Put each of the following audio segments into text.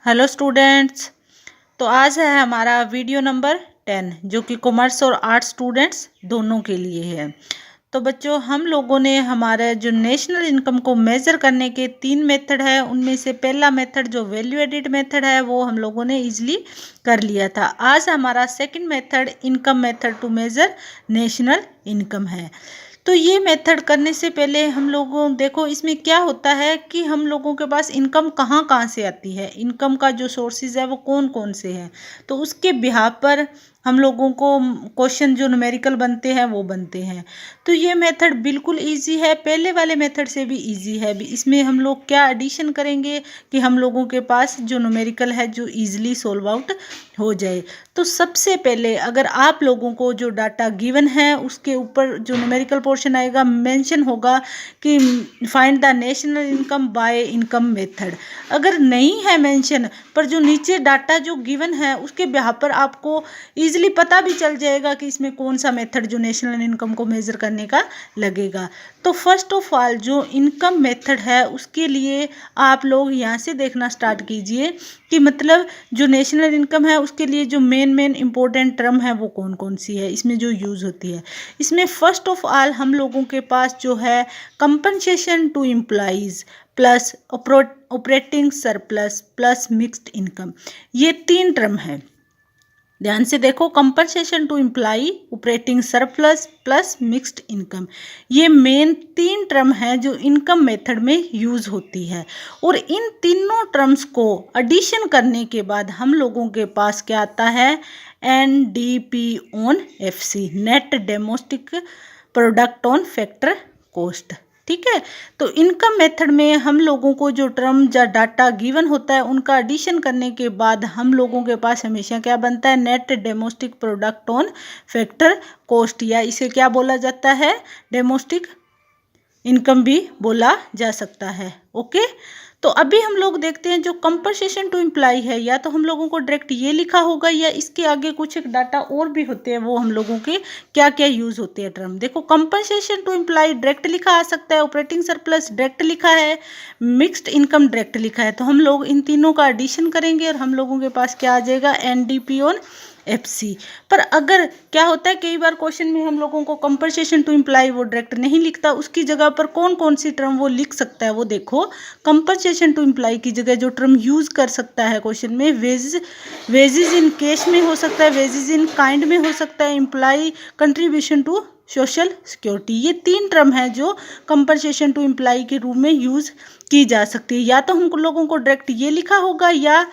Hello students. तो आज है हमारा वीडियो नंबर 10 जो कि कॉमर्स और आर्ट्स स्टूडेंट्स दोनों के लिए है। तो बच्चों, हम लोगों ने हमारे जो नेशनल इनकम को मेज़र करने के 3 मेथड है, उनमें से पहला मेथड जो वैल्यू एडिड मेथड है वो हम लोगों ने इजीली कर लिया था। आज हमारा second method income method to measure national income है। तो ये मेथड करने से पहले हम लोगों देखो इसमें क्या होता है कि हम लोगों के पास इनकम कहाँ कहाँ से आती है, इनकम का जो सोर्सेज है वो कौन कौन से हैं। तो उसके बिहाफ पर हम लोगों को क्वेश्चन जो न्यूमेरिकल बनते हैं वो बनते हैं। तो ये मेथड बिल्कुल इजी है, पहले वाले मेथड से भी इजी है। इसमें हम लोग क्या एडिशन करेंगे कि हम लोगों के पास जो न्यूमेरिकल है जो इजीली सोल्व आउट हो जाए। तो सबसे पहले अगर आप लोगों को जो डाटा गिवन है उसके ऊपर जो न्यूमेरिकल पोर्शन आएगा मेंशन होगा कि find the national income by income method. अगर नहीं है मेंशन पर जो नीचे डाटा जो गिवन है उसके बिहाफ पर आपको इजीली पता भी चल जाएगा कि इसमें कौन सा मेथड जो नेशनल इनकम को मेज़र करने का लगेगा। तो फर्स्ट ऑफ ऑल जो इनकम मेथड है उसके लिए आप लोग यहाँ से देखना स्टार्ट कीजिए कि मतलब जो नेशनल इनकम है उसके लिए जो मेन इंपॉर्टेंट टर्म है वो कौन कौन सी है, इसमें जो यूज़ होती है। इसमें फर्स्ट ऑफ ऑल हम लोगों के पास जो है compensation to employees plus operating surplus plus mixed income, ये 3 टर्म है। ध्यान से देखो, compensation to employee, operating surplus plus mixed income, ये मेन 3 टर्म है जो इनकम मेथड में यूज होती है। और इन तीनों टर्म्स को एडिशन करने के बाद हम लोगों के पास क्या आता है, NDP on FC, net domestic product on factor cost. ठीक है, तो इनकम मेथड में हम लोगों को जो टर्म या डाटा गिवन होता है उनका एडिशन करने के बाद हम लोगों के पास हमेशा क्या बनता है, net domestic product on factor cost, या इसे क्या बोला जाता है, डोमेस्टिक इनकम भी बोला जा सकता है। ओके, तो अभी हम लोग देखते हैं जो कंपनसेशन टू एम्प्लॉय है, या तो हम लोगों को डायरेक्ट ये लिखा होगा या इसके आगे कुछ एक डाटा और भी होते हैं, वो हम लोगों के क्या क्या यूज होते हैं टर्म। देखो, कंपनसेशन टू एम्प्लॉय डायरेक्ट लिखा आ सकता है, ऑपरेटिंग सरप्लस डायरेक्ट लिखा है, मिक्स्ड इनकम डायरेक्ट लिखा है। तो हम लोग इन तीनों का एडिशन करेंगे और हम लोगों के पास क्या आ जाएगा, NDP ऑन FC। पर अगर क्या होता है, कई बार क्वेश्चन में हम लोगों को कंपनसेशन टू एम्प्लॉय वो डायरेक्ट नहीं लिखता, उसकी जगह पर कौन कौन सी टर्म वो लिख सकता है। वो देखो, कंपनसेशन टू एम्प्लॉय की जगह जो टर्म यूज कर सकता है क्वेश्चन में, वेजेस इन कैश में हो सकता है, वेजेस इन काइंड में हो सकता है, employ contribution to social security, ये 3 टर्म है जो कंपनसेशन टू एम्प्लॉय के रूप में यूज की जा सकती है। या तो हम लोगों को डायरेक्ट ये लिखा होगा या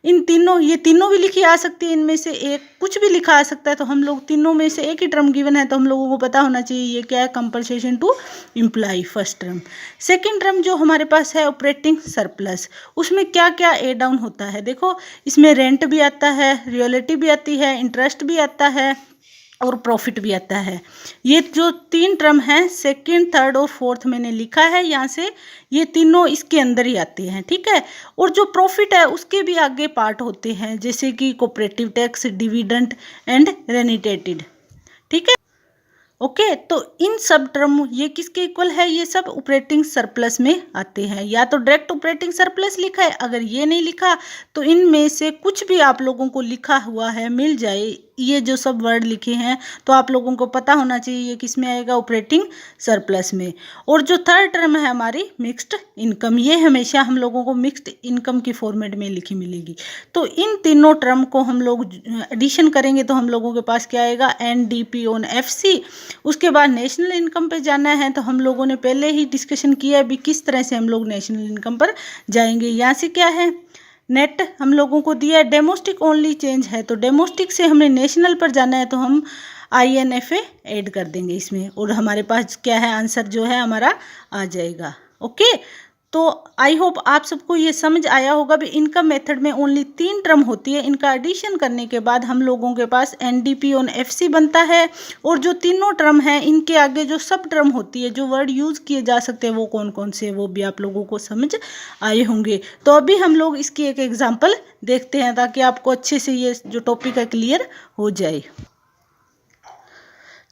इन तीनों, ये तीनों भी लिखी आ सकती है, इनमें से एक कुछ भी लिखा आ सकता है। तो हम लोग तीनों में से एक ही टर्म गिवन है तो हम लोगों को पता होना चाहिए ये क्या है, compensation to employ first term. Second term जो हमारे पास है ऑपरेटिंग सरप्लस, उसमें क्या क्या एड डाउन होता है। देखो, इसमें रेंट भी आता है, रॉयल्टी भी आती है, इंटरेस्ट भी आता है और प्रॉफिट भी आता है। ये जो 3 टर्म हैं, सेकंड, थर्ड और फोर्थ मैंने लिखा है यहाँ से, ये तीनों इसके अंदर ही आते हैं। ठीक है, और जो प्रॉफिट है उसके भी आगे पार्ट होते हैं, जैसे कि कोऑपरेटिव टैक्स, डिविडेंड एंड रेनिटेटेड। ठीक है, ओके, तो इन सब टर्म ये किसके इक्वल है, ये सब ऑपरेटिंग सरप्लस में आते हैं। या तो डायरेक्ट ऑपरेटिंग सरप्लस लिखा है, अगर ये नहीं लिखा तो इनमें से कुछ भी आप लोगों को लिखा हुआ है मिल जाए, ये जो सब वर्ड लिखे हैं तो आप लोगों को पता होना चाहिए ये किस में आएगा, ऑपरेटिंग सरप्लस में। और जो थर्ड टर्म है हमारी मिक्स्ड इनकम, ये हमेशा हम लोगों को मिक्स्ड इनकम की फॉर्मेट में लिखी मिलेगी। तो इन तीनों टर्म को हम लोग एडिशन करेंगे तो हम लोगों के पास क्या आएगा, NDP ऑन FC। उसके बाद नेशनल इनकम पे जाना है, तो हम लोगों ने पहले ही डिस्कशन किया है भी किस तरह से हम लोग नेशनल इनकम पर जाएंगे। यहाँ से क्या है, नेट हम लोगों को दिया है, डोमेस्टिक ओनली चेंज है, तो डोमेस्टिक से हमें नेशनल पर जाना है तो हम INFA ऐड कर देंगे इसमें, और हमारे पास क्या है, आंसर जो है हमारा आ जाएगा। ओके, तो आई होप आप सबको ये समझ आया होगा भी इनकम मेथड में ओनली 3 टर्म होती है, इनका एडिशन करने के बाद हम लोगों के पास NDP ऑन FC बनता है। और जो तीनों टर्म हैं इनके आगे जो सब टर्म होती है, जो वर्ड यूज़ किए जा सकते हैं वो कौन कौन से, वो भी आप लोगों को समझ आए होंगे। तो अभी हम लोग इसकी एक एग्जाम्पल देखते हैं ताकि आपको अच्छे से ये जो टॉपिक है क्लियर हो जाए।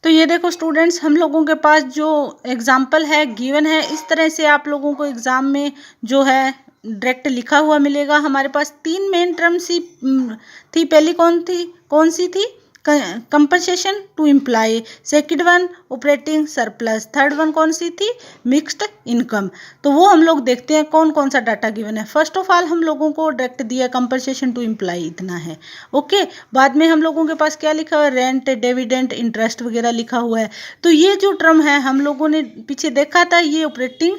तो ये देखो स्टूडेंट्स, हम लोगों के पास जो एग्जाम्पल है गिवन है, इस तरह से आप लोगों को एग्ज़ाम में जो है डायरेक्ट लिखा हुआ मिलेगा। हमारे पास 3 मेन टर्म्स थी। पहली कौन सी थी? Compensation to employ. Second one operating surplus. Third one कौन सी थी? Mixed income. तो वो हम लोग देखते हैं कौन कौन सा डाटा गिवन है। फर्स्ट ऑफ ऑल हम लोगों को डायरेक्ट दिया कंपनसेशन टू एम्प्लॉय इतना है, ओके। बाद में हम लोगों के पास क्या लिखा हुआ है? रेंट, डिविडेंड, इंटरेस्ट वगैरह लिखा हुआ है। तो ये जो टर्म है हम लोगों ने पीछे देखा था, ये ऑपरेटिंग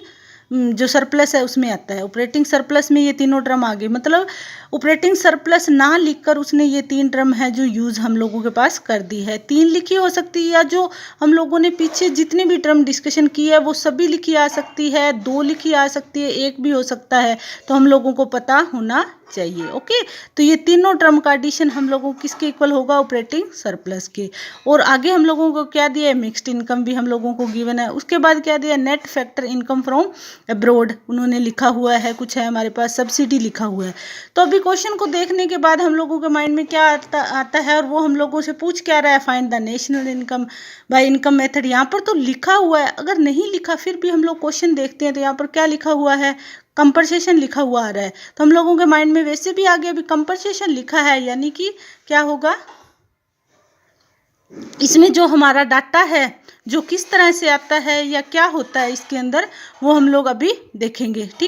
जो सरप्लस है उसमें आता है। ऑपरेटिंग सरप्लस में ये तीनों टर्म आ गए, मतलब ऑपरेटिंग सरप्लस ना लिखकर उसने ये 3 टर्म है जो यूज़ हम लोगों के पास कर दी है। 3 लिखी हो सकती है, या जो हम लोगों ने पीछे जितनी भी टर्म डिस्कशन की है वो सभी लिखी आ सकती है, 2 लिखी आ सकती है, 1 भी हो सकता है। तो हम लोगों को पता होना चाहिए, ओके। तो ये तीनों टर्म का एडिशन हम लोगों को किसके इक्वल होगा? ऑपरेटिंग सरप्लस के। और आगे हम लोगों को क्या दिया है? मिक्स्ड इनकम भी हम लोगों को गिवन है। उसके बाद क्या दिया? Net factor income from abroad उन्होंने लिखा हुआ है, कुछ है हमारे पास सब्सिडी लिखा हुआ है। तो अभी क्वेश्चन को देखने के बाद हम लोगों के माइंड में क्या आता है, और वो हम लोगों से पूछ क्या रहा है? Find the national income by income method. यहाँ पर तो लिखा हुआ है, अगर नहीं लिखा फिर भी हम लोग क्वेश्चन देखते हैं तो यहाँ पर क्या लिखा हुआ है? कंपनसेशन लिखा हुआ आ रहा है। तो हम लोगों के माइंड में वैसे भी आ गया, अभी कंपनसेशन लिखा है यानी कि क्या होगा? इसमें जो हमारा डाटा है जो किस तरह से आता है या क्या होता है इसके अंदर, वो हम लोग अभी देखेंगे, ठीक।